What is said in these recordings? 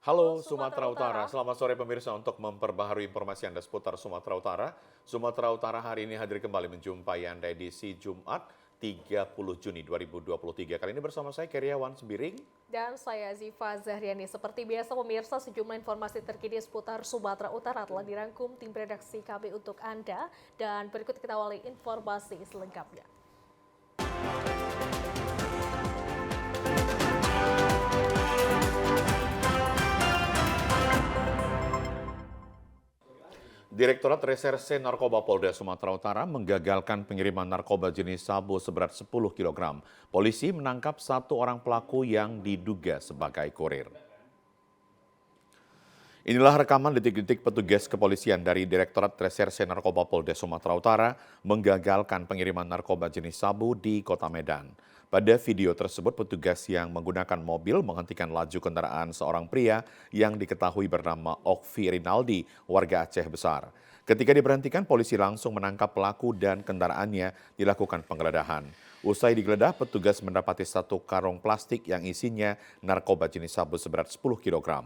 Halo Sumatera Utara, selamat sore pemirsa. Untuk memperbaharui informasi Anda seputar Sumatera Utara hari ini hadir kembali menjumpai Anda edisi Jumat 30 Juni 2023. Kali ini bersama saya Keriawan Sembiring. Dan saya Ziva Zahriani. Seperti biasa pemirsa, sejumlah informasi terkini seputar Sumatera Utara telah dirangkum tim redaksi kami untuk Anda. Dan berikut kita awali informasi selengkapnya. Direktorat Reserse Narkoba Polda Sumatera Utara menggagalkan pengiriman narkoba jenis sabu seberat 10 kg. Polisi menangkap satu orang pelaku yang diduga sebagai kurir. Inilah rekaman detik-detik petugas kepolisian dari Direktorat Reserse Narkoba Polda Sumatera Utara menggagalkan pengiriman narkoba jenis sabu di Kota Medan. Pada video tersebut, petugas yang menggunakan mobil menghentikan laju kendaraan seorang pria yang diketahui bernama Okvi Rinaldi, warga Aceh Besar. Ketika diberhentikan, polisi langsung menangkap pelaku dan kendaraannya dilakukan penggeledahan. Usai digeledah, petugas mendapati satu karung plastik yang isinya narkoba jenis sabu seberat 10 kg.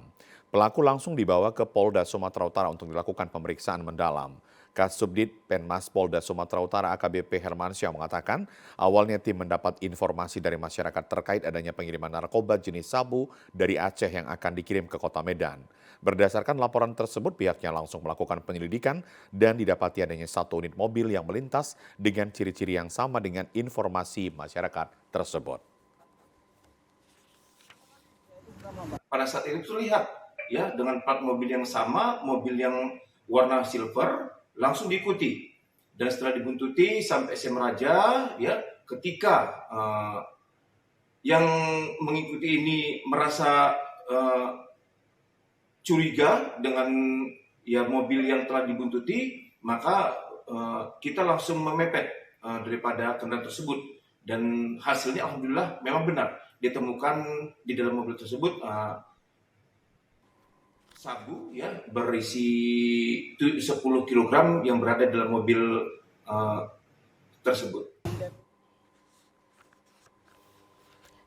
Pelaku langsung dibawa ke Polda Sumatera Utara untuk dilakukan pemeriksaan mendalam. Kasubdit Penmas Polda Sumatera Utara AKBP Hermansyah mengatakan, awalnya tim mendapat informasi dari masyarakat terkait adanya pengiriman narkoba jenis sabu dari Aceh yang akan dikirim ke Kota Medan. Berdasarkan laporan tersebut, pihaknya langsung melakukan penyelidikan dan didapati adanya satu unit mobil yang melintas dengan ciri-ciri yang sama dengan informasi masyarakat tersebut. Pada saat itu terlihat ya dengan plat mobil yang sama, mobil yang warna silver langsung diikuti, dan setelah dibuntuti sampai SM Raja ya, ketika yang mengikuti ini merasa curiga dengan ya mobil yang telah dibuntuti, maka kita langsung memepet daripada kendaraan tersebut, dan hasilnya alhamdulillah memang benar ditemukan di dalam mobil tersebut sabu ya berisi 10 kg yang berada dalam mobil tersebut.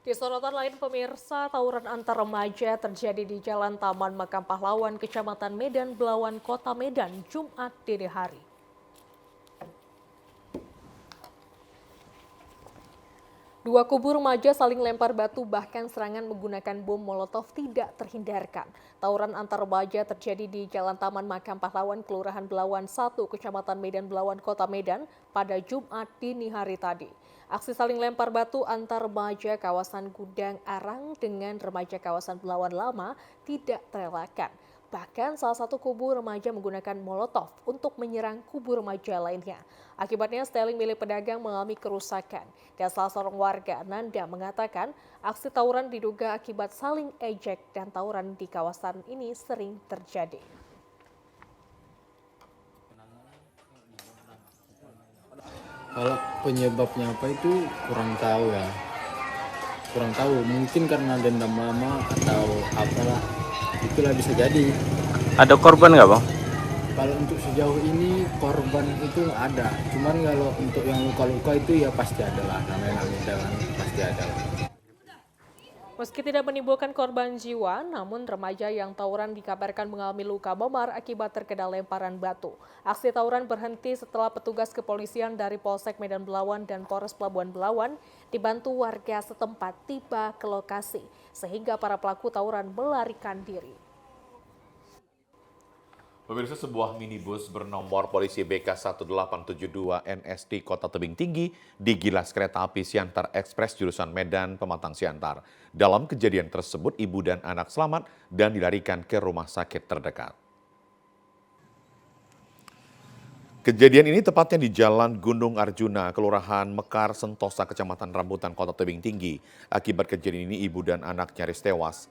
Di sorotan lain pemirsa, tawuran antar remaja terjadi di Jalan Taman Makam Pahlawan, Kecamatan Medan Belawan, Kota Medan, Jumat dini hari. Dua kubu remaja saling lempar batu, bahkan serangan menggunakan bom molotov tidak terhindarkan. Tawuran antar remaja terjadi di Jalan Taman Makam Pahlawan, Kelurahan Belawan 1, Kecamatan Medan Belawan, Kota Medan pada Jumat dini hari tadi. Aksi saling lempar batu antar remaja kawasan Gudang Arang dengan remaja kawasan Belawan Lama tidak terelakkan. Bahkan salah satu kubu remaja menggunakan molotov untuk menyerang kubu remaja lainnya. Akibatnya seteling milik pedagang mengalami kerusakan. Dan salah seorang warga, Nanda, mengatakan aksi tawuran diduga akibat saling ejek dan tawuran di kawasan ini sering terjadi. Kalau penyebabnya apa itu kurang tahu ya. Kurang tahu, mungkin karena dendam lama atau apalah. Itulah bisa jadi. Ada korban nggak, Bang? Kalau untuk sejauh ini korban itu ada. Cuman kalau untuk yang luka-luka itu ya pasti ada lah. Namanya pasti ada lah. Meski tidak menimbulkan korban jiwa, namun remaja yang tawuran dikabarkan mengalami luka memar akibat terkena lemparan batu. Aksi tawuran berhenti setelah petugas kepolisian dari Polsek Medan Belawan dan Polres Pelabuhan Belawan dibantu warga setempat tiba ke lokasi, sehingga para pelaku tawuran melarikan diri. Pemirsa, sebuah minibus bernomor polisi BK1872 NST Kota Tebing Tinggi digilas kereta api Siantar Express jurusan Medan Pematang Siantar. Dalam kejadian tersebut, ibu dan anak selamat dan dilarikan ke rumah sakit terdekat. Kejadian ini tepatnya di Jalan Gunung Arjuna, Kelurahan Mekar, Sentosa, Kecamatan Rambutan, Kota Tebing Tinggi. Akibat kejadian ini, ibu dan anak nyaris tewas.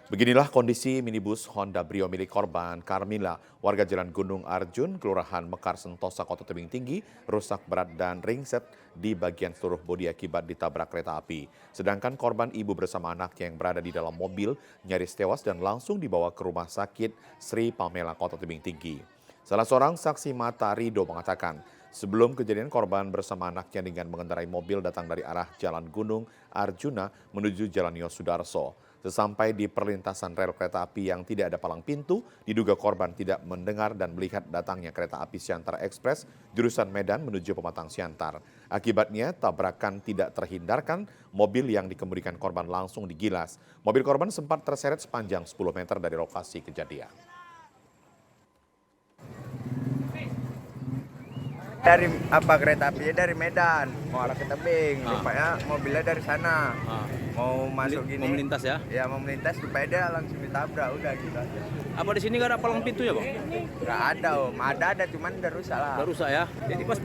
Beginilah kondisi minibus Honda Brio milik korban Carmila, warga Jalan Gunung Arjun, Kelurahan Mekar, Sentosa, Kota Tebing Tinggi, rusak berat dan ringsek di bagian seluruh bodi akibat ditabrak kereta api. Sedangkan korban ibu bersama anaknya yang berada di dalam mobil nyaris tewas dan langsung dibawa ke rumah sakit Sri Pamela, Kota Tebing Tinggi. Salah seorang saksi mata, Rido, mengatakan, sebelum kejadian korban bersama anaknya dengan mengendarai mobil datang dari arah Jalan Gunung Arjuna menuju Jalan Yosudarso. Sesampai di perlintasan rel kereta api yang tidak ada palang pintu, diduga korban tidak mendengar dan melihat datangnya kereta api Siantar Express jurusan Medan menuju Pematang Siantar. Akibatnya tabrakan tidak terhindarkan, mobil yang dikemudikan korban langsung digilas. Mobil korban sempat terseret sepanjang 10 meter dari lokasi kejadian. Dari kereta apinya dari Medan mau arah ke Tebing, rupanya mobilnya dari sana mau masuk gini. Mau melintas ya? Ya mau melintas, supaya dia langsung ditabrak, udah gitu aja. Apa di sini gak ada palang pintu ya bang? Nggak ada ada cuman udah rusak lah. Udah rusak ya? Jadi pas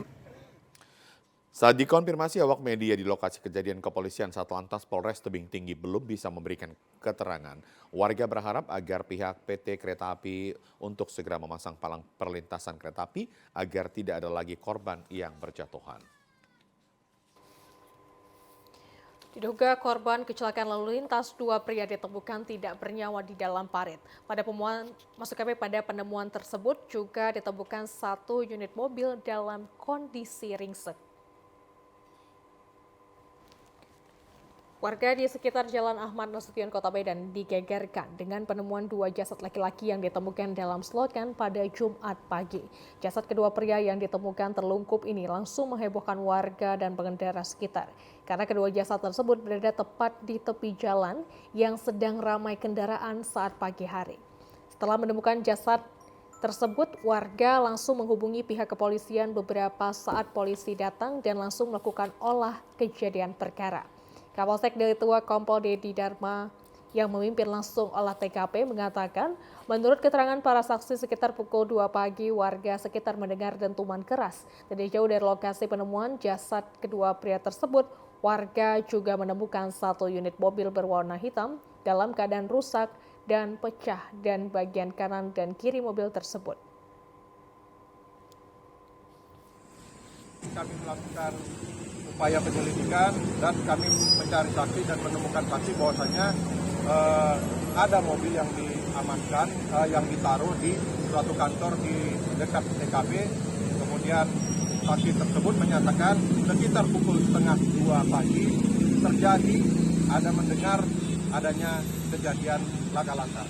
Saat dikonfirmasi awak media di lokasi kejadian, kepolisian Satlantas Polres Tebing Tinggi belum bisa memberikan keterangan. Warga berharap agar pihak PT Kereta Api untuk segera memasang palang perlintasan kereta api agar tidak ada lagi korban yang berjatuhan. Diduga korban kecelakaan lalu lintas, 2 pria ditemukan tidak bernyawa di dalam parit. Pada penemuan tersebut juga ditemukan 1 unit mobil dalam kondisi ringsek. Warga di sekitar Jalan Ahmad Nasution, Kota Medan digegerkan dengan penemuan 2 jasad laki-laki yang ditemukan dalam selokan pada Jumat pagi. Jasad kedua pria yang ditemukan terlungkup ini langsung menghebohkan warga dan pengendara sekitar, karena kedua jasad tersebut berada tepat di tepi jalan yang sedang ramai kendaraan saat pagi hari. Setelah menemukan jasad tersebut, warga langsung menghubungi pihak kepolisian. Beberapa saat polisi datang dan langsung melakukan olah kejadian perkara. Kapolsek Deli Tua Kompol Dedi Dharma yang memimpin langsung olah TKP mengatakan, menurut keterangan para saksi sekitar pukul 2 pagi warga sekitar mendengar dentuman keras. Tidak jauh dari lokasi penemuan jasad kedua pria tersebut, warga juga menemukan 1 unit mobil berwarna hitam dalam keadaan rusak dan pecah dan bagian kanan dan kiri mobil tersebut. Kami melakukan upaya penyelidikan dan kami mencari saksi dan menemukan saksi bahwasanya ada mobil yang diamankan, yang ditaruh di suatu kantor di dekat TKP. Kemudian saksi tersebut menyatakan sekitar pukul 1:30 pagi terjadi mendengar adanya kejadian laka lantas.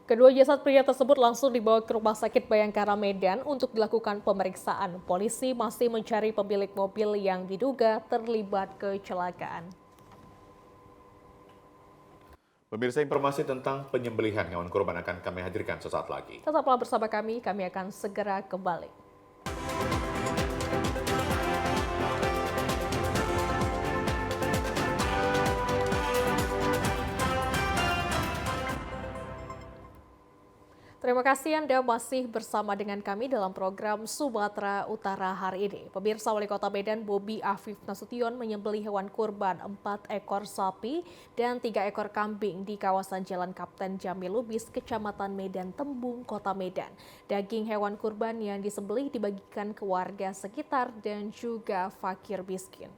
Kedua jasad pria tersebut langsung dibawa ke Rumah Sakit Bayangkara Medan untuk dilakukan pemeriksaan. Polisi masih mencari pemilik mobil yang diduga terlibat kecelakaan. Pemirsa, informasi tentang penyembelihan hewan kurban akan kami hadirkan sesaat lagi. Tetaplah bersama kami akan segera kembali. Terima kasih Anda masih bersama dengan kami dalam program Sumatera Utara hari ini. Pemirsa, Wali Kota Medan Bobi Afif Nasution menyembelih hewan kurban 4 ekor sapi dan 3 ekor kambing di kawasan Jalan Kapten Jamil Lubis, Kecamatan Medan Tembung, Kota Medan. Daging hewan kurban yang disembelih dibagikan ke warga sekitar dan juga fakir miskin.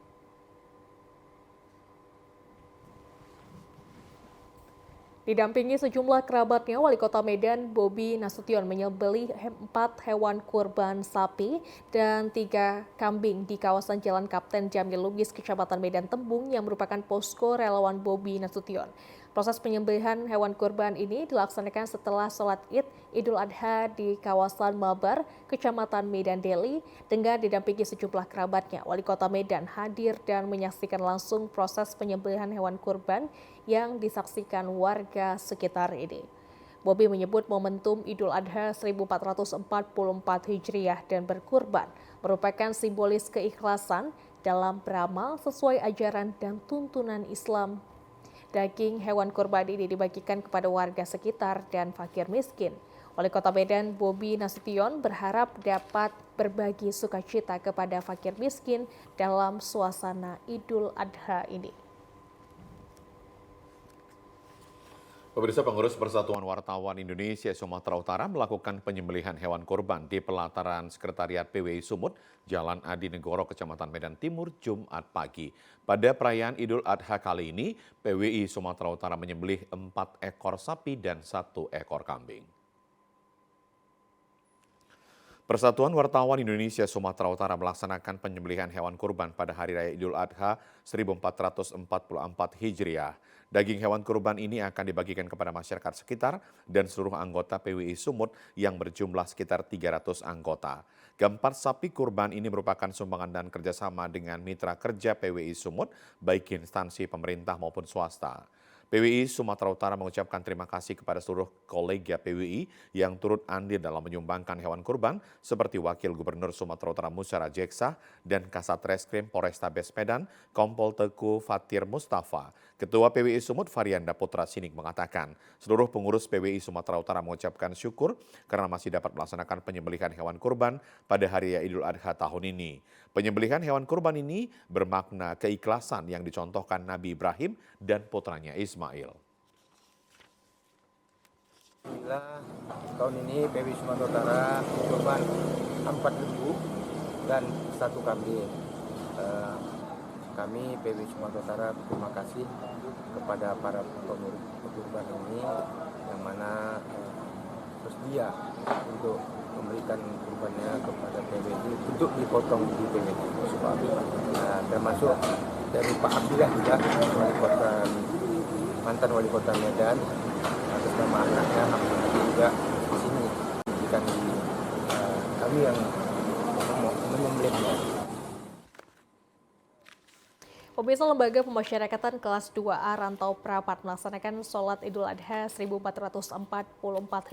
Didampingi sejumlah kerabatnya, Wali Kota Medan Bobi Nasution menyembelih 4 hewan kurban sapi dan 3 kambing di kawasan Jalan Kapten Jamil Lubis, Kecamatan Medan Tembung yang merupakan posko relawan Bobi Nasution. Proses penyembelihan hewan kurban ini dilaksanakan setelah sholat Id Idul Adha di kawasan Mabar, Kecamatan Medan Deli, dengan didampingi sejumlah kerabatnya. Wali Kota Medan hadir dan menyaksikan langsung proses penyembelihan hewan kurban yang disaksikan warga sekitar ini. Bobi menyebut momentum Idul Adha 1444 Hijriah dan berkurban merupakan simbolis keikhlasan dalam beramal sesuai ajaran dan tuntunan Islam. Daging hewan kurban ini dibagikan kepada warga sekitar dan fakir miskin. Wali Kota Medan Bobi Nasution berharap dapat berbagi sukacita kepada fakir miskin dalam suasana Idul Adha ini. Pemirsa, pengurus Persatuan Wartawan Indonesia Sumatera Utara melakukan penyembelihan hewan kurban di pelataran Sekretariat PWI Sumut, Jalan Adi Negoro, Kecamatan Medan Timur, Jumat pagi. Pada perayaan Idul Adha kali ini, PWI Sumatera Utara menyembelih 4 ekor sapi dan 1 ekor kambing. Persatuan Wartawan Indonesia Sumatera Utara melaksanakan penyembelihan hewan kurban pada Hari Raya Idul Adha 1444 Hijriah. Daging hewan kurban ini akan dibagikan kepada masyarakat sekitar dan seluruh anggota PWI Sumut yang berjumlah sekitar 300 anggota. Keempat sapi kurban ini merupakan sumbangan dan kerjasama dengan mitra kerja PWI Sumut, baik instansi pemerintah maupun swasta. PWI Sumatera Utara mengucapkan terima kasih kepada seluruh kolega PWI yang turut andil dalam menyumbangkan hewan kurban seperti Wakil Gubernur Sumatera Utara Musa Rajeksah dan Kasat Reskrim Polrestabes Medan Kompol Teku Fatir Mustafa. Ketua PWI Sumut Varianda Putra Sinik mengatakan seluruh pengurus PWI Sumatera Utara mengucapkan syukur karena masih dapat melaksanakan penyembelihan hewan kurban pada Hari Raya Idul Adha tahun ini. Penyembelihan hewan kurban ini bermakna keikhlasan yang dicontohkan Nabi Ibrahim dan putranya Ismail. Alhamdulillah, tahun ini PWI Sumatera Utara kurban 4 lembu dan 1 kambing. Kami PWI Sumatera Utara terima kasih kepada para pengurus kurban ini yang mana bersedia untuk memberikan kurbannya kepada PWI untuk dipotong di PWI. Termasuk dari Pak Abdillah juga, mantan wali kota Medan, atas nama anaknya Abdillah juga di sini memberikan kami yang menyembelihnya. Pemirsa, Lembaga Pemasyarakatan Kelas 2A Rantau Prapat melaksanakan sholat Idul Adha 1444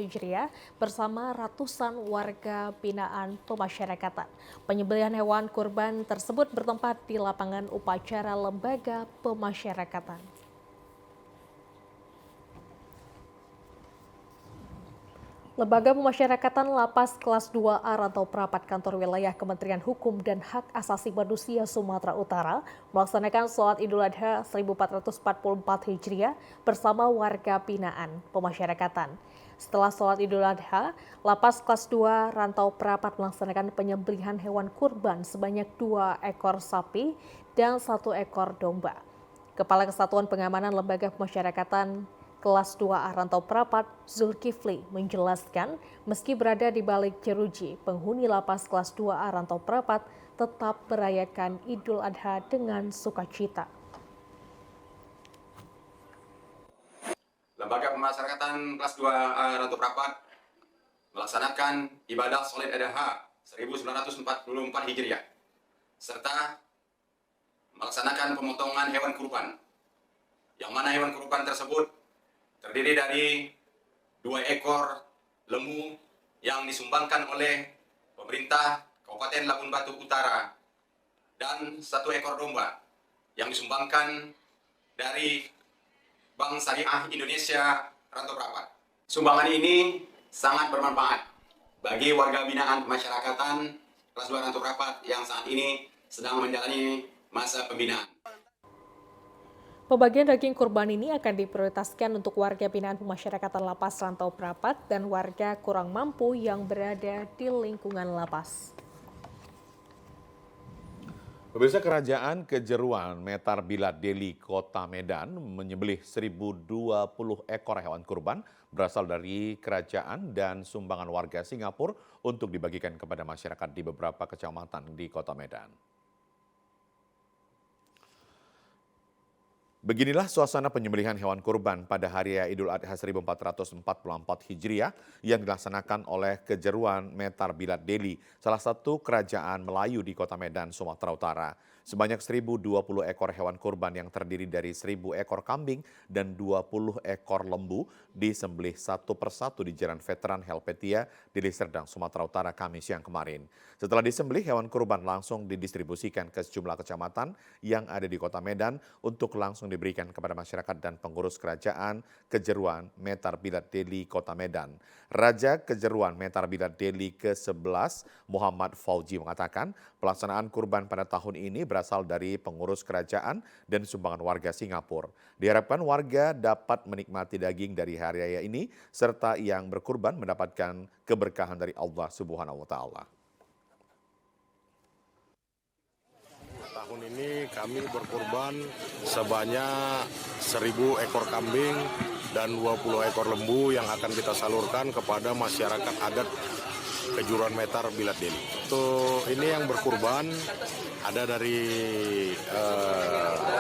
Hijriah bersama ratusan warga binaan pemasyarakatan. Penyembelihan hewan kurban tersebut bertempat di lapangan upacara Lembaga Pemasyarakatan. Lembaga Pemasyarakatan Lapas Kelas 2A Rantau Prapat Kantor Wilayah Kementerian Hukum dan Hak Asasi Manusia Sumatera Utara melaksanakan sholat Idul Adha 1444 Hijriah bersama warga binaan pemasyarakatan. Setelah sholat Idul Adha, Lapas Kelas 2 Rantau Prapat melaksanakan penyembelihan hewan kurban sebanyak 2 ekor sapi dan 1 ekor domba. Kepala Kesatuan Pengamanan Lembaga Pemasyarakatan Kelas 2A Rantau Prapat, Zulkifli, menjelaskan meski berada di balik jeruji, penghuni Lapas Kelas 2A Rantau Prapat tetap merayakan Idul Adha dengan sukacita. Lembaga Pemasyarakatan Kelas 2A Rantau Prapat melaksanakan ibadah sholat Adha 1944 Hijriah serta melaksanakan pemotongan hewan kurban, yang mana hewan kurban tersebut terdiri dari 2 ekor lembu yang disumbangkan oleh pemerintah Kabupaten Labuan Batu Utara dan 1 ekor domba yang disumbangkan dari Bank Syariah Indonesia Rantau Prapat. Sumbangan ini sangat bermanfaat bagi warga binaan pemasyarakatan Kelas 2 Rantau Prapat yang saat ini sedang menjalani masa pembinaan. Pembagian daging kurban ini akan diprioritaskan untuk warga binaan pemasyarakatan Lapas Rantau Prapat dan warga kurang mampu yang berada di lingkungan lapas. Pemirsa, Kerajaan Kejeruan Metar Bilad Deli Kota Medan menyembelih 1.020 ekor hewan kurban berasal dari kerajaan dan sumbangan warga Singapura untuk dibagikan kepada masyarakat di beberapa kecamatan di Kota Medan. Beginilah suasana penyembelihan hewan kurban pada Hari Raya Idul Adha 1444 Hijriah yang dilaksanakan oleh Kejeruan Metar Bilad Deli, salah satu kerajaan Melayu di Kota Medan, Sumatera Utara. Sebanyak 1.020 ekor hewan kurban yang terdiri dari 1.000 ekor kambing dan 20 ekor lembu disembelih satu persatu di Jalan Veteran Helvetia, Deli Serdang, Sumatera Utara, Kamis siang kemarin. Setelah disembelih, hewan kurban langsung didistribusikan ke sejumlah kecamatan yang ada di Kota Medan untuk langsung diberikan kepada masyarakat dan pengurus Kerajaan Kejeruan Metar Bilad Deli Kota Medan. Raja Kejeruan Metar Bilad Deli ke-11 Muhammad Fauji mengatakan pelaksanaan kurban pada tahun ini berasal dari pengurus kerajaan dan sumbangan warga Singapura. Diharapkan warga dapat menikmati daging dari hari raya ini serta yang berkurban mendapatkan keberkahan dari Allah Subhanahu wa taala. Tahun ini kami berkurban sebanyak 1.000 ekor kambing dan 20 ekor lembu yang akan kita salurkan kepada masyarakat adat Kejuruan Metar Bilat Deli. Ini yang berkurban ada dari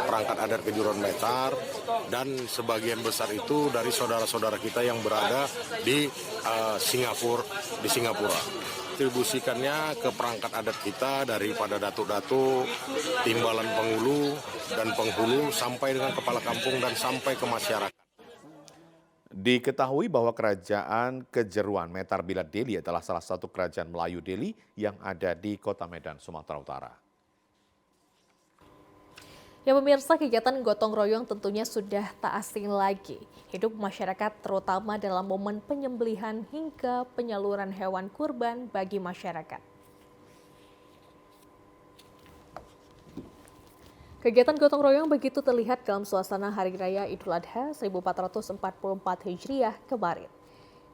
perangkat adat Kejuruan Metar dan sebagian besar itu dari saudara-saudara kita yang berada di Singapura. Distribusikannya ke perangkat adat kita daripada datuk-datuk, timbalan penghulu dan penghulu sampai dengan kepala kampung dan sampai ke masyarakat. Diketahui bahwa Kerajaan Kejeruan Metar Bilat Deli adalah salah satu kerajaan Melayu Deli yang ada di Kota Medan, Sumatera Utara. Ya pemirsa, kegiatan gotong royong tentunya sudah tak asing lagi. Hidup masyarakat terutama dalam momen penyembelihan hingga penyaluran hewan kurban bagi masyarakat. Kegiatan gotong royong begitu terlihat dalam suasana Hari Raya Idul Adha 1444 Hijriah kemarin,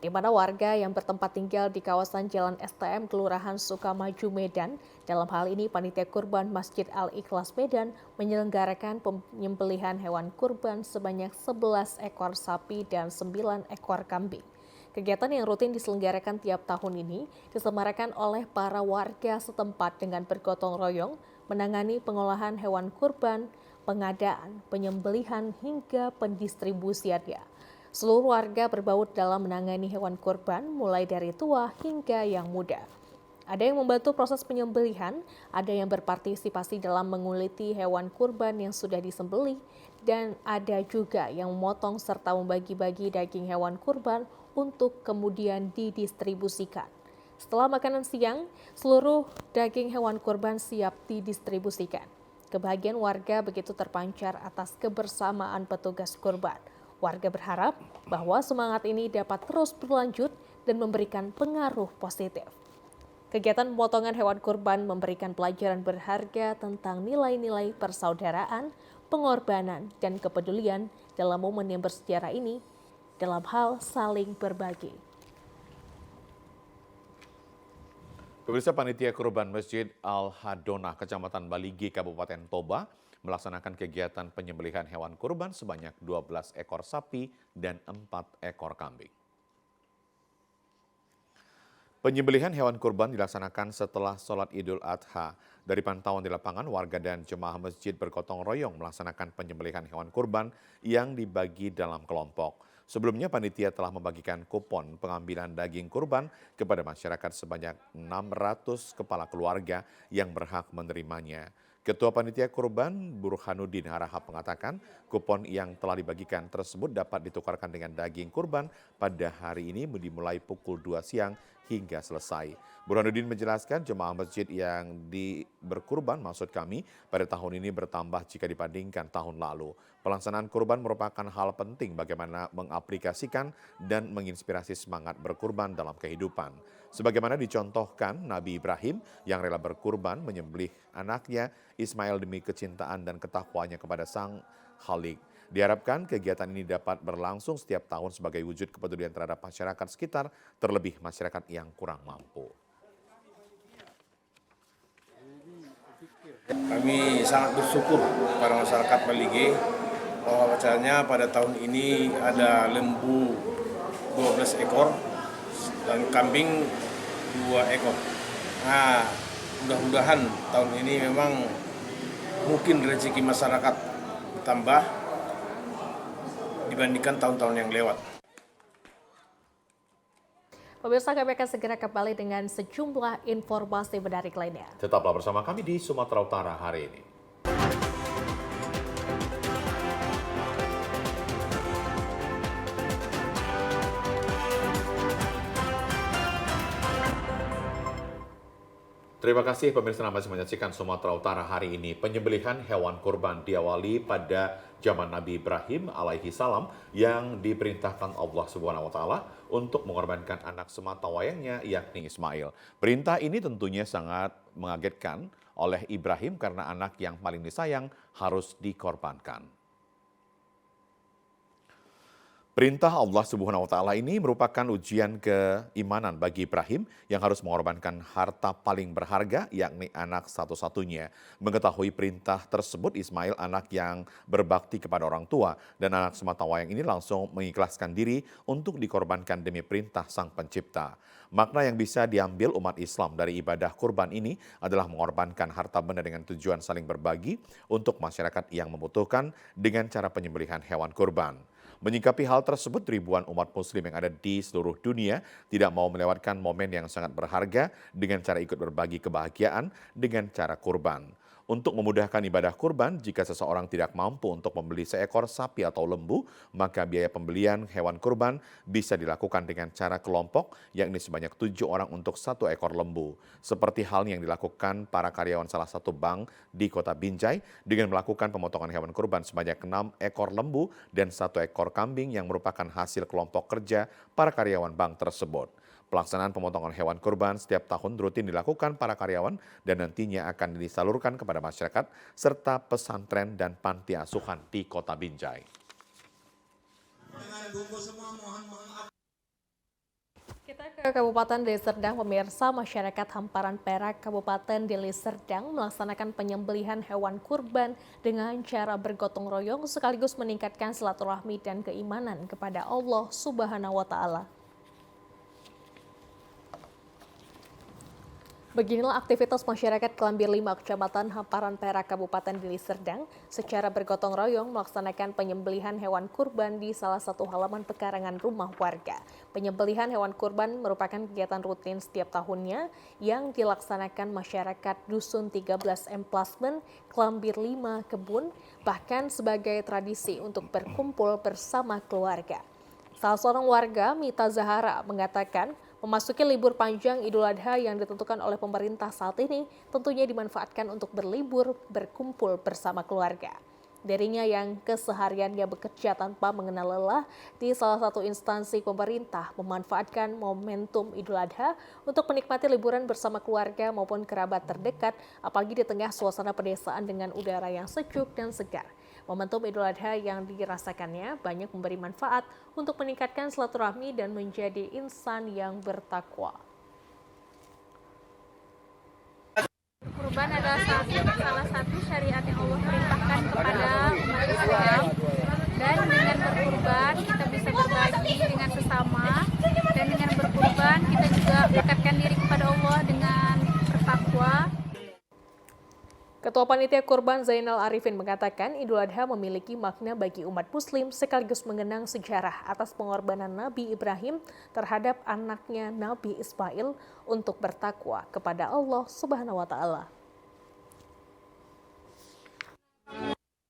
di mana warga yang bertempat tinggal di kawasan Jalan STM Kelurahan Sukamaju Medan, dalam hal ini Panitia Kurban Masjid Al-Ikhlas Medan, menyelenggarakan penyembelihan hewan kurban sebanyak 11 ekor sapi dan 9 ekor kambing. Kegiatan yang rutin diselenggarakan tiap tahun ini diselenggarakan oleh para warga setempat dengan bergotong royong, menangani pengolahan hewan kurban, pengadaan, penyembelihan hingga pendistribusiannya. Seluruh warga berbaut dalam menangani hewan kurban, mulai dari tua hingga yang muda. Ada yang membantu proses penyembelihan, ada yang berpartisipasi dalam menguliti hewan kurban yang sudah disembelih, dan ada juga yang memotong serta membagi-bagi daging hewan kurban untuk kemudian didistribusikan. Setelah makanan siang, seluruh daging hewan kurban siap didistribusikan. Kebahagiaan warga begitu terpancar atas kebersamaan petugas kurban. Warga berharap bahwa semangat ini dapat terus berlanjut dan memberikan pengaruh positif. Kegiatan pemotongan hewan kurban memberikan pelajaran berharga tentang nilai-nilai persaudaraan, pengorbanan, dan kepedulian dalam momen yang bersejarah ini dalam hal saling berbagi. Pemirsa, Panitia Kurban Masjid Al-Hadonah, Kecamatan Baligi, Kabupaten Toba, melaksanakan kegiatan penyembelihan hewan kurban sebanyak 12 ekor sapi dan 4 ekor kambing. Penyembelihan hewan kurban dilaksanakan setelah sholat Idul Adha. Dari pantauan di lapangan, warga dan jemaah masjid bergotong royong melaksanakan penyembelihan hewan kurban yang dibagi dalam kelompok. Sebelumnya, panitia telah membagikan kupon pengambilan daging kurban kepada masyarakat sebanyak 600 kepala keluarga yang berhak menerimanya. Ketua Panitia Kurban Burhanuddin Harahap mengatakan kupon yang telah dibagikan tersebut dapat ditukarkan dengan daging kurban pada hari ini dimulai pukul 2 siang hingga selesai. Burhanuddin menjelaskan jemaah masjid yang berkurban maksud kami pada tahun ini bertambah jika dibandingkan tahun lalu. Pelaksanaan kurban merupakan hal penting bagaimana mengaplikasikan dan menginspirasi semangat berkurban dalam kehidupan. Sebagaimana dicontohkan Nabi Ibrahim yang rela berkurban menyembelih anaknya Ismail demi kecintaan dan ketakwanya kepada Sang Khalik. Diharapkan kegiatan ini dapat berlangsung setiap tahun sebagai wujud kepedulian terhadap masyarakat sekitar, terlebih masyarakat yang kurang mampu. Kami sangat bersyukur pada masyarakat Baligi bahwa wacanya pada tahun ini ada lembu 12 ekor dan kambing 2 ekor. Nah, mudah-mudahan tahun ini memang mungkin rezeki masyarakat bertambah dibandingkan tahun-tahun yang lewat. Pemirsa, kami akan segera kembali dengan sejumlah informasi menarik lainnya. Tetaplah bersama kami di Sumatera Utara hari ini. Terima kasih pemirsa yang masih menyaksikan Sumatera Utara hari ini. Penyembelihan hewan kurban diawali pada zaman Nabi Ibrahim alaihi salam yang diperintahkan Allah Subhanahu wa taala untuk mengorbankan anak sematawayangnya yakni Ismail. Perintah ini tentunya sangat mengagetkan oleh Ibrahim karena anak yang paling disayang harus dikorbankan. Perintah Allah Subhanahu wa taala ini merupakan ujian keimanan bagi Ibrahim yang harus mengorbankan harta paling berharga, yakni anak satu-satunya. Mengetahui perintah tersebut, Ismail, anak yang berbakti kepada orang tua dan anak sematawayang ini langsung mengikhlaskan diri untuk dikorbankan demi perintah Sang Pencipta. Makna yang bisa diambil umat Islam dari ibadah kurban ini adalah mengorbankan harta benda dengan tujuan saling berbagi untuk masyarakat yang membutuhkan dengan cara penyembelihan hewan kurban. Menyikapi hal tersebut, ribuan umat muslim yang ada di seluruh dunia tidak mau melewatkan momen yang sangat berharga dengan cara ikut berbagi kebahagiaan dengan cara kurban. Untuk memudahkan ibadah kurban, jika seseorang tidak mampu untuk membeli seekor sapi atau lembu, maka biaya pembelian hewan kurban bisa dilakukan dengan cara kelompok, yakni sebanyak 7 orang untuk 1 ekor lembu. Seperti hal yang dilakukan para karyawan salah satu bank di kota Binjai dengan melakukan pemotongan hewan kurban sebanyak 6 ekor lembu dan 1 ekor kambing yang merupakan hasil kelompok kerja para karyawan bank tersebut. Pelaksanaan pemotongan hewan kurban setiap tahun rutin dilakukan para karyawan dan nantinya akan disalurkan kepada masyarakat serta pesantren dan panti asuhan di kota Binjai. Kita ke Kabupaten Deli Serdang, pemirsa. Masyarakat Hamparan Perak Kabupaten Deli Serdang melaksanakan penyembelihan hewan kurban dengan cara bergotong royong sekaligus meningkatkan silaturahmi dan keimanan kepada Allah Subhanahu wa taala. Beginilah aktivitas masyarakat Kelambir 5 Kecamatan Hamparan Perak Kabupaten Deli Serdang secara bergotong royong melaksanakan penyembelihan hewan kurban di salah satu halaman pekarangan rumah warga. Penyembelihan hewan kurban merupakan kegiatan rutin setiap tahunnya yang dilaksanakan masyarakat Dusun 13 Emplasmen, Kelambir 5 Kebun, bahkan sebagai tradisi untuk berkumpul bersama keluarga. Salah seorang warga, Mita Zahara, mengatakan memasuki libur panjang Idul Adha yang ditentukan oleh pemerintah saat ini tentunya dimanfaatkan untuk berlibur, berkumpul bersama keluarga. Dirinya yang kesehariannya bekerja tanpa mengenal lelah di salah satu instansi pemerintah memanfaatkan momentum Idul Adha untuk menikmati liburan bersama keluarga maupun kerabat terdekat, apalagi di tengah suasana pedesaan dengan udara yang sejuk dan segar. Momentum Idul Adha yang dirasakannya banyak memberi manfaat untuk meningkatkan silaturahmi dan menjadi insan yang bertakwa. Kurban adalah salah satu syariat yang Allah perintahkan kepada umat Islam, dan dengan berkurban kita bisa berbagi dengan sesama, dan dengan berkurban kita juga mendekatkan diri kepada Allah dengan bertakwa. Ketua Panitia Kurban Zainal Arifin mengatakan Idul Adha memiliki makna bagi umat muslim sekaligus mengenang sejarah atas pengorbanan Nabi Ibrahim terhadap anaknya Nabi Ismail untuk bertakwa kepada Allah Subhanahu wa taala.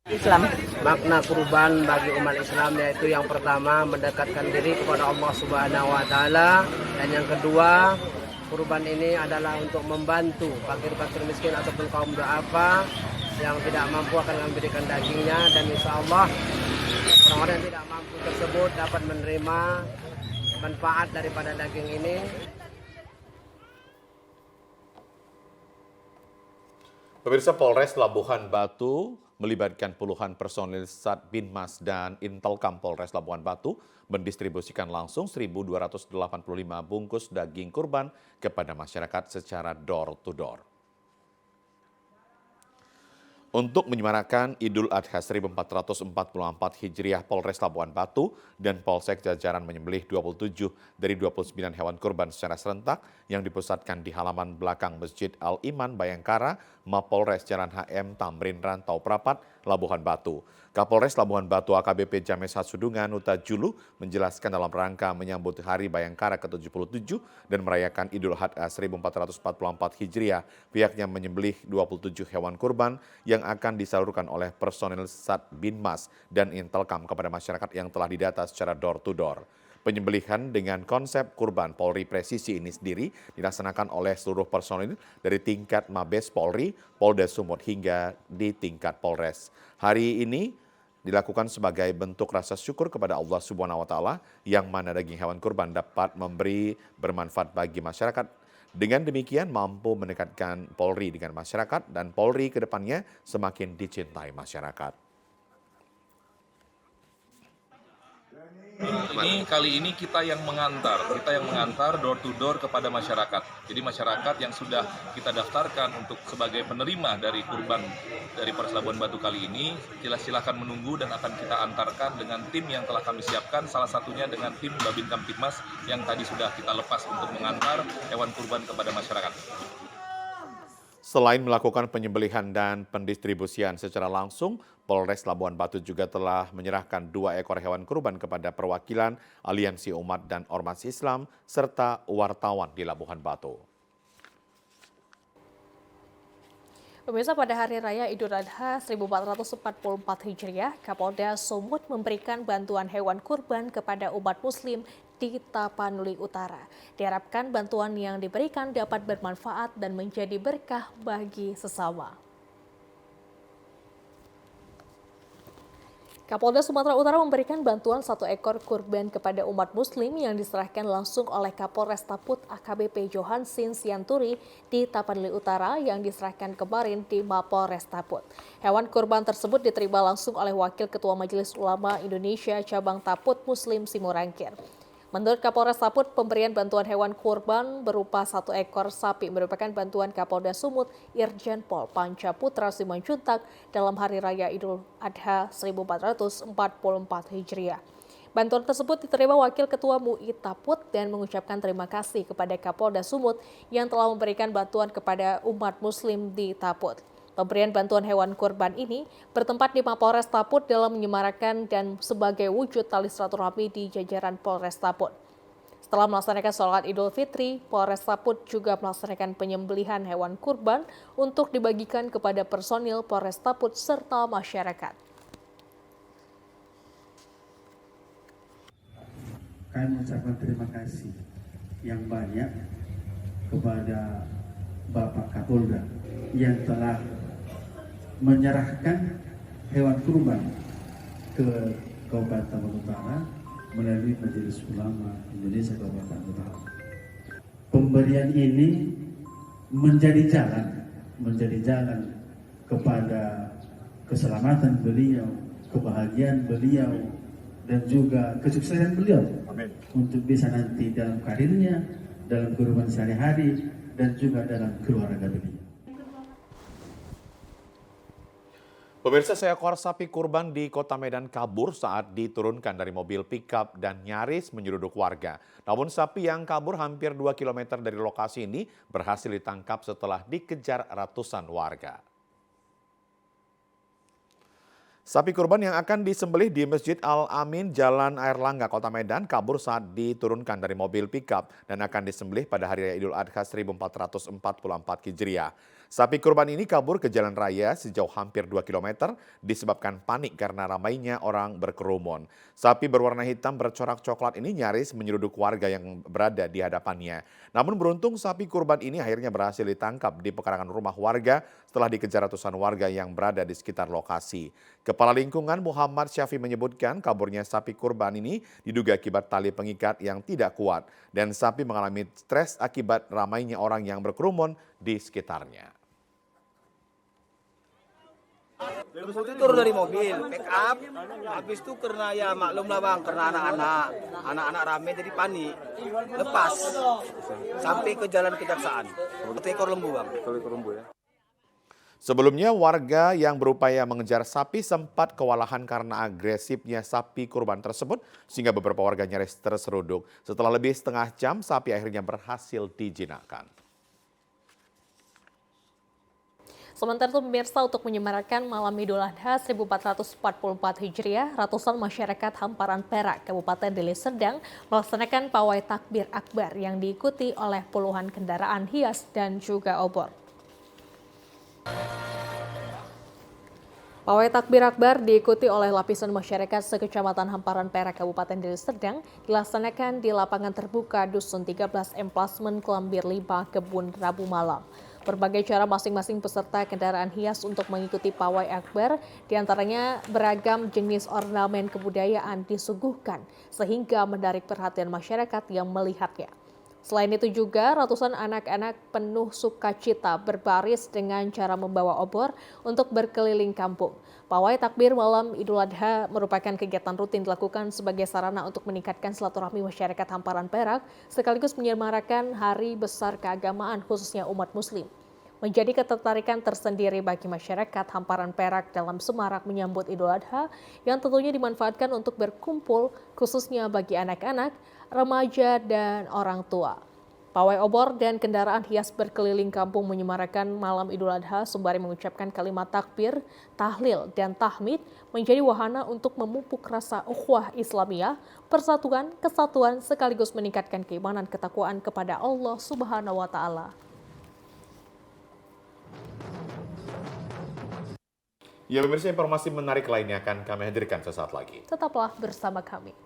Islam. Makna kurban bagi umat Islam yaitu yang pertama mendekatkan diri kepada Allah Subhanahu wa taala, dan yang kedua kurban ini adalah untuk membantu fakir-fakir miskin ataupun kaum du'afa yang tidak mampu akan memberikan dagingnya, dan insya Allah orang-orang yang tidak mampu tersebut dapat menerima manfaat daripada daging ini. Pemirsa, Polres Labuhan Batu melibatkan puluhan personil Sat Binmas dan Intelkam Polres Labuhan Batu mendistribusikan langsung 1.285 bungkus daging kurban kepada masyarakat secara door-to-door. Untuk menyemarakan Idul Adha 1444 Hijriah, Polres Labuhan Batu dan Polsek jajaran menyembelih 27 dari 29 hewan kurban secara serentak yang dipusatkan di halaman belakang Masjid Al-Iman Bayangkara, Mapolres Jalan HM Tamrin Rantau Prapat, Labuhan Batu. Kapolres Labuhan Batu AKBP James Hasudungan Nuta Julu menjelaskan dalam rangka menyambut Hari Bayangkara ke-77 dan merayakan Idul Adha 1444 Hijriah, pihaknya menyembelih 27 hewan kurban yang akan disalurkan oleh personil Sat Binmas dan Intelkam kepada masyarakat yang telah didata secara door-to-door. Penyembelihan dengan konsep kurban Polri presisi ini sendiri dilaksanakan oleh seluruh personil dari tingkat Mabes Polri, Polda Sumut hingga di tingkat Polres. Hari ini dilakukan sebagai bentuk rasa syukur kepada Allah Subhanahu wa taala yang mana daging hewan kurban dapat memberi bermanfaat bagi masyarakat. Dengan demikian mampu mendekatkan Polri dengan masyarakat dan Polri ke depannya semakin dicintai masyarakat. Ini kali ini kita yang mengantar door to door kepada masyarakat. Jadi masyarakat yang sudah kita daftarkan untuk sebagai penerima dari kurban dari Polres Labuan Batu kali ini, silakan menunggu dan akan kita antarkan dengan tim yang telah kami siapkan, salah satunya dengan tim Babin Kamtibmas yang tadi sudah kita lepas untuk mengantar hewan kurban kepada masyarakat. Selain melakukan penyembelihan dan pendistribusian secara langsung, Polres Labuan Batu juga telah menyerahkan 2 ekor hewan kurban kepada perwakilan Aliansi Umat dan Ormas Islam serta wartawan di Labuan Batu. Pemirsa, pada Hari Raya Idul Adha 1444 Hijriah, Kapolda Sumut memberikan bantuan hewan kurban kepada umat muslim di Tapanuli Utara. Diharapkan bantuan yang diberikan dapat bermanfaat dan menjadi berkah bagi sesama. Kapolda Sumatera Utara memberikan bantuan 1 ekor kurban kepada umat muslim yang diserahkan langsung oleh Kapolres Taput AKBP Johansin Sianturi di Tapanuli Utara yang diserahkan kemarin di Mapolres Taput. Hewan kurban tersebut diterima langsung oleh Wakil Ketua Majelis Ulama Indonesia Cabang Taput Muslim Simorangkir. Menurut Kapolres Taput, pemberian bantuan hewan kurban berupa 1 ekor sapi merupakan bantuan Kapolda Sumut Irjen Pol Panca Putra Simanjuntak dalam Hari Raya Idul Adha 1444 Hijriah. Bantuan tersebut diterima Wakil Ketua MUI Taput dan mengucapkan terima kasih kepada Kapolda Sumut yang telah memberikan bantuan kepada umat muslim di Taput. Pemberian bantuan hewan kurban ini bertempat di Mapolres Taput dalam menyemarakan dan sebagai wujud tali silaturahmi di jajaran Polres Taput. Setelah melaksanakan sholat Idul Fitri, Polres Taput juga melaksanakan penyembelihan hewan kurban untuk dibagikan kepada personil Polres Taput serta masyarakat. Kami mengucapkan terima kasih yang banyak kepada Bapak Kapolda yang telah menyerahkan hewan kurban ke Kabupaten Tapanuli Utara melalui Majelis Ulama Indonesia Kabupaten Utara. Pemberian ini menjadi jalan kepada keselamatan beliau, kebahagiaan beliau, dan juga kesuksesan beliau. Amin. Untuk bisa nanti dalam karirnya, dalam kehidupan sehari-hari, dan juga dalam keluarga beliau. Pemirsa, seekor sapi kurban di Kota Medan kabur saat diturunkan dari mobil pickup dan nyaris menyeruduk warga. Namun sapi yang kabur hampir 2 km dari lokasi ini berhasil ditangkap setelah dikejar ratusan warga. Sapi kurban yang akan disembelih di Masjid Al-Amin, Jalan Airlangga, Kota Medan kabur saat diturunkan dari mobil pickup dan akan disembelih pada Hari Raya Idul Adha 1444 Hijriah. Sapi kurban ini kabur ke jalan raya sejauh hampir 2 km disebabkan panik karena ramainya orang berkerumun. Sapi berwarna hitam bercorak coklat ini nyaris menyeruduk warga yang berada di hadapannya. Namun beruntung sapi kurban ini akhirnya berhasil ditangkap di pekarangan rumah warga setelah dikejar ratusan warga yang berada di sekitar lokasi. Kepala Lingkungan Muhammad Syafi menyebutkan kaburnya sapi kurban ini diduga akibat tali pengikat yang tidak kuat dan sapi mengalami stres akibat ramainya orang yang berkerumun di sekitarnya. Itu turun dari mobil, pick up, habis itu karena ya maklum lah bang, karena anak-anak rame jadi panik, lepas sampai ke jalan Kejaksaan, 1 ekor lembu bang. 1 ekor lembu ya. Sebelumnya warga yang berupaya mengejar sapi sempat kewalahan karena agresifnya sapi kurban tersebut sehingga beberapa warga nyaris terseruduk. Setelah lebih setengah jam sapi akhirnya berhasil dijinakkan. Sementara itu pemirsa, untuk menyemarakan malam Idul Adha 1444 Hijriah, ratusan masyarakat Hamparan Perak, Kabupaten Deli Serdang melaksanakan pawai takbir akbar yang diikuti oleh puluhan kendaraan hias dan juga obor. Pawai takbir akbar diikuti oleh lapisan masyarakat sekecamatan Hamparan Perak, Kabupaten Deli Serdang dilaksanakan di lapangan terbuka Dusun 13 Emplasmen Kelambir 5 Kebun Rabu malam. Berbagai cara masing-masing peserta kendaraan hias untuk mengikuti pawai akbar, diantaranya beragam jenis ornamen kebudayaan disuguhkan sehingga menarik perhatian masyarakat yang melihatnya. Selain itu juga ratusan anak-anak penuh sukacita berbaris dengan cara membawa obor untuk berkeliling kampung. Pawai takbir malam Idul Adha merupakan kegiatan rutin dilakukan sebagai sarana untuk meningkatkan silaturahmi masyarakat Hamparan Perak sekaligus menyemarakan hari besar keagamaan khususnya umat muslim. Menjadi ketertarikan tersendiri bagi masyarakat Hamparan Perak dalam semarak menyambut Idul Adha yang tentunya dimanfaatkan untuk berkumpul khususnya bagi anak-anak, remaja, dan orang tua. Pawai obor dan kendaraan hias berkeliling kampung menyemarakan malam Idul Adha sembari mengucapkan kalimat takbir, tahlil, dan tahmid menjadi wahana untuk memupuk rasa ukhuwah Islamiyah, persatuan, kesatuan, sekaligus meningkatkan keimanan ketakwaan kepada Allah Subhanahu wa Ta'ala. Ya pemirsa, informasi menarik lainnya akan kami hadirkan sesaat lagi. Tetaplah bersama kami.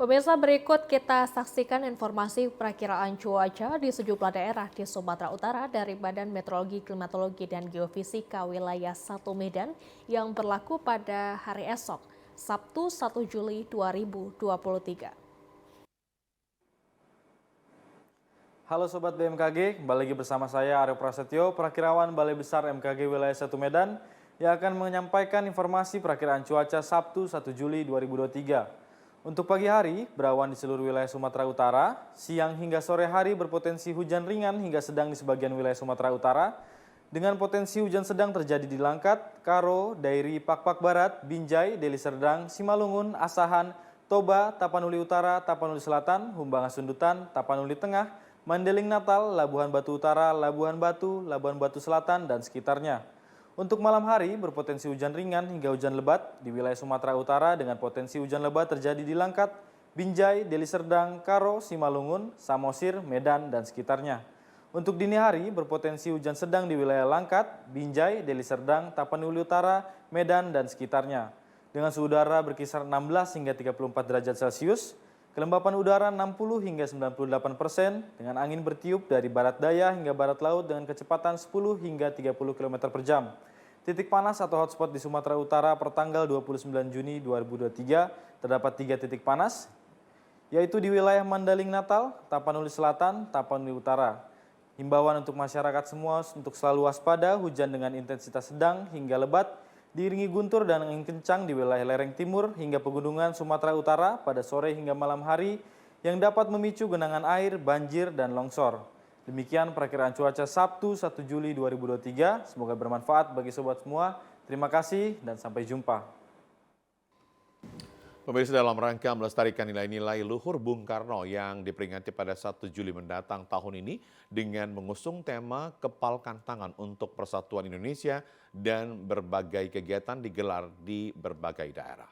Pemirsa, berikut kita saksikan informasi perakiraan cuaca di sejumlah daerah di Sumatera Utara dari Badan Meteorologi, Klimatologi, dan Geofisika Wilayah 1 Medan yang berlaku pada hari esok, Sabtu 1 Juli 2023. Halo Sobat BMKG, kembali lagi bersama saya Aryo Prasetyo, Perakirawan Balai Besar MKG Wilayah 1 Medan yang akan menyampaikan informasi perakiraan cuaca Sabtu 1 Juli 2023. Untuk pagi hari, berawan di seluruh wilayah Sumatera Utara, siang hingga sore hari berpotensi hujan ringan hingga sedang di sebagian wilayah Sumatera Utara, dengan potensi hujan sedang terjadi di Langkat, Karo, Dairi, Pakpak Barat, Binjai, Deli Serdang, Simalungun, Asahan, Toba, Tapanuli Utara, Tapanuli Selatan, Humbangan Sundutan, Tapanuli Tengah, Mandeling Natal, Labuhan Batu Utara, Labuhan Batu Selatan, dan sekitarnya. Untuk malam hari berpotensi hujan ringan hingga hujan lebat di wilayah Sumatera Utara dengan potensi hujan lebat terjadi di Langkat, Binjai, Deli Serdang, Karo, Simalungun, Samosir, Medan, dan sekitarnya. Untuk dini hari berpotensi hujan sedang di wilayah Langkat, Binjai, Deli Serdang, Tapanuli Utara, Medan, dan sekitarnya. Dengan suhu udara berkisar 16 hingga 34 derajat Celcius, kelembapan udara 60 hingga 98%, dengan angin bertiup dari barat daya hingga barat laut dengan kecepatan 10 hingga 30 km per jam. Titik panas atau hotspot di Sumatera Utara per tanggal 29 Juni 2023 terdapat 3 titik panas, yaitu di wilayah Mandeling Natal, Tapanuli Selatan, Tapanuli Utara. Himbauan untuk masyarakat semua untuk selalu waspada hujan dengan intensitas sedang hingga lebat, diiringi guntur dan angin kencang di wilayah lereng timur hingga pegunungan Sumatera Utara pada sore hingga malam hari yang dapat memicu genangan air, banjir, dan longsor. Demikian perakiraan cuaca Sabtu 1 Juli 2023. Semoga bermanfaat bagi sobat semua. Terima kasih dan sampai jumpa. Pemirsa, dalam rangka melestarikan nilai-nilai luhur Bung Karno yang diperingati pada 1 Juli mendatang tahun ini dengan mengusung tema Kepalkan Tangan untuk Persatuan Indonesia dan berbagai kegiatan digelar di berbagai daerah.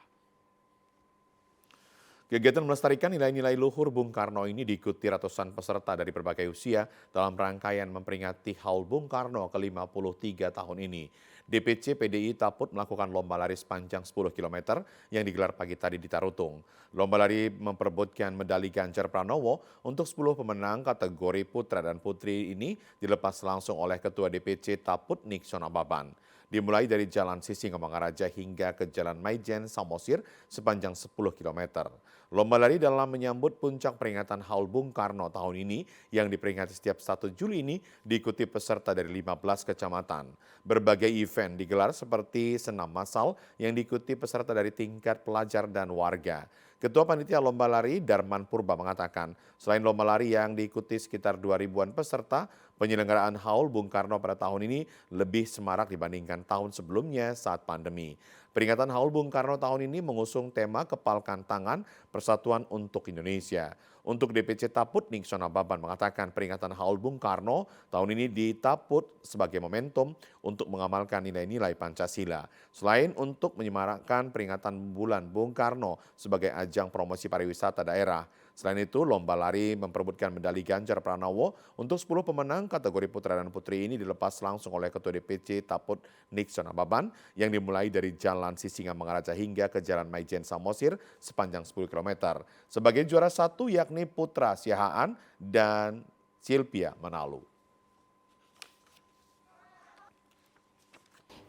Kegiatan melestarikan nilai-nilai luhur Bung Karno ini diikuti ratusan peserta dari berbagai usia dalam rangkaian memperingati Haul Bung Karno ke-53 tahun ini. DPC PDI Taput melakukan lomba lari sepanjang 10 km yang digelar pagi tadi di Tarutung. Lomba lari memperebutkan medali Ganjar Pranowo untuk 10 pemenang kategori putra dan putri ini dilepas langsung oleh Ketua DPC Taput Nixon Ababan. Dimulai dari Jalan Sisingamangaraja hingga ke Jalan Maijen Samosir sepanjang 10 km. Lomba lari dalam menyambut puncak peringatan Haul Bung Karno tahun ini yang diperingati setiap 1 Juli ini diikuti peserta dari 15 kecamatan. Berbagai event digelar seperti senam massal yang diikuti peserta dari tingkat pelajar dan warga. Ketua Panitia Lomba Lari Darman Purba mengatakan, selain lomba lari yang diikuti sekitar 2.000-an peserta, penyelenggaraan Haul Bung Karno pada tahun ini lebih semarak dibandingkan tahun sebelumnya saat pandemi. Peringatan Haul Bung Karno tahun ini mengusung tema Kepalkan Tangan Persatuan untuk Indonesia. Untuk DPC Taput, Nixon Ababan mengatakan peringatan Haul Bung Karno tahun ini ditaput sebagai momentum untuk mengamalkan nilai-nilai Pancasila. Selain untuk menyemarakkan peringatan bulan Bung Karno sebagai ajang promosi pariwisata daerah. Selain itu, lomba lari memperebutkan medali Ganjar Pranowo untuk 10 pemenang kategori putra dan putri ini dilepas langsung oleh Ketua DPC Taput Nixon Ababan yang dimulai dari Jalan Sisingamangaraja hingga ke Jalan Maijen Samosir sepanjang 10 km. Sebagai juara satu yakni Putra Siahaan dan Silvia Manalu.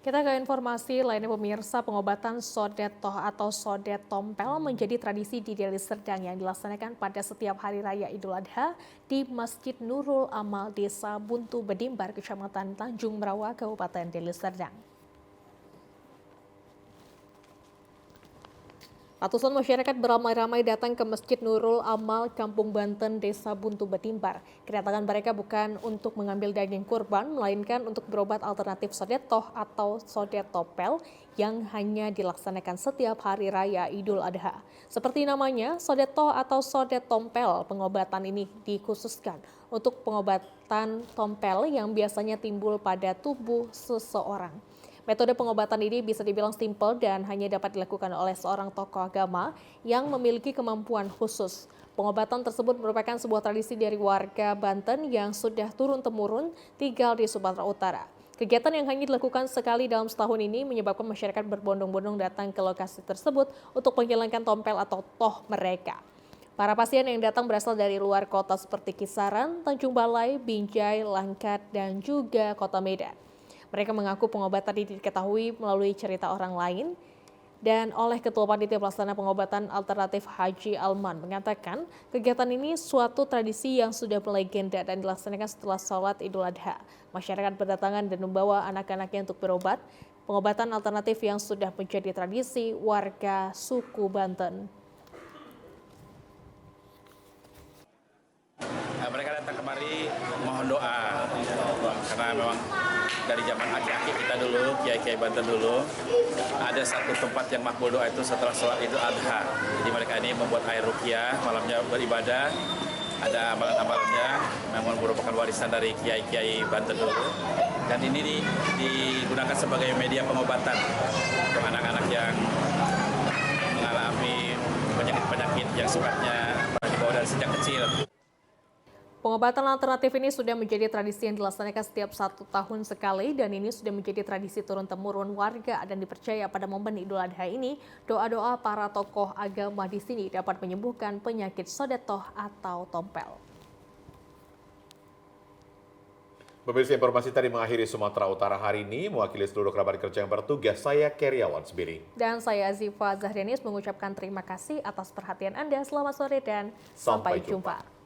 Kita ke informasi lainnya pemirsa, pengobatan sodet toh atau sodet tompel menjadi tradisi di Deli Serdang yang dilaksanakan pada setiap hari raya Idul Adha di Masjid Nurul Amal Desa Buntu Bedimbar, Kecamatan Tanjung Merawa, Kabupaten Deli Serdang. Ratusan masyarakat beramai-ramai datang ke Masjid Nurul Amal, Kampung Banten, Desa Buntu Bedimbar. Kedatangan mereka bukan untuk mengambil daging kurban, melainkan untuk berobat alternatif sodet toh atau sodet topel yang hanya dilaksanakan setiap hari raya Idul Adha. Seperti namanya, sodet toh atau sodet tompel, pengobatan ini dikhususkan untuk pengobatan tompel yang biasanya timbul pada tubuh seseorang. Metode pengobatan ini bisa dibilang simpel dan hanya dapat dilakukan oleh seorang tokoh agama yang memiliki kemampuan khusus. Pengobatan tersebut merupakan sebuah tradisi dari warga Banten yang sudah turun-temurun tinggal di Sumatera Utara. Kegiatan yang hanya dilakukan sekali dalam setahun ini menyebabkan masyarakat berbondong-bondong datang ke lokasi tersebut untuk menghilangkan tompel atau toh mereka. Para pasien yang datang berasal dari luar kota seperti Kisaran, Tanjung Balai, Binjai, Langkat, dan juga Kota Medan. Mereka mengaku pengobatan ini diketahui melalui cerita orang lain. Dan oleh Ketua Panitia Pelaksana Pengobatan Alternatif Haji Alman mengatakan kegiatan ini suatu tradisi yang sudah melegenda dan dilaksanakan setelah sholat Idul Adha. Masyarakat berdatangan dan membawa anak-anaknya untuk berobat. Pengobatan alternatif yang sudah menjadi tradisi warga suku Banten. Mereka datang kemari mohon doa karena memang dari zaman aki-aki kita dulu, kiai-kiai Banten dulu, ada satu tempat yang makbul doa itu setelah sholat Idul Adha. Jadi mereka ini membuat air ruqyah, malamnya beribadah, ada amalan-amalannya, memang merupakan warisan dari kiai-kiai Banten dulu. Dan ini digunakan sebagai media pengobatan untuk anak-anak yang mengalami penyakit-penyakit yang sifatnya dibawa dari sejak kecil. Pengobatan alternatif ini sudah menjadi tradisi yang dilaksanakan setiap 1 tahun sekali dan ini sudah menjadi tradisi turun-temurun warga dan dipercaya pada momen Idul Adha ini doa-doa para tokoh agama di sini dapat menyembuhkan penyakit sodet toh atau tompel. Pemirsa, informasi tadi mengakhiri Sumatera Utara hari ini. Mewakili seluruh kerabat kerja yang bertugas, saya Keriawan Sbiring. Dan saya Ziva Zahrianis mengucapkan terima kasih atas perhatian Anda. Selamat sore dan sampai jumpa.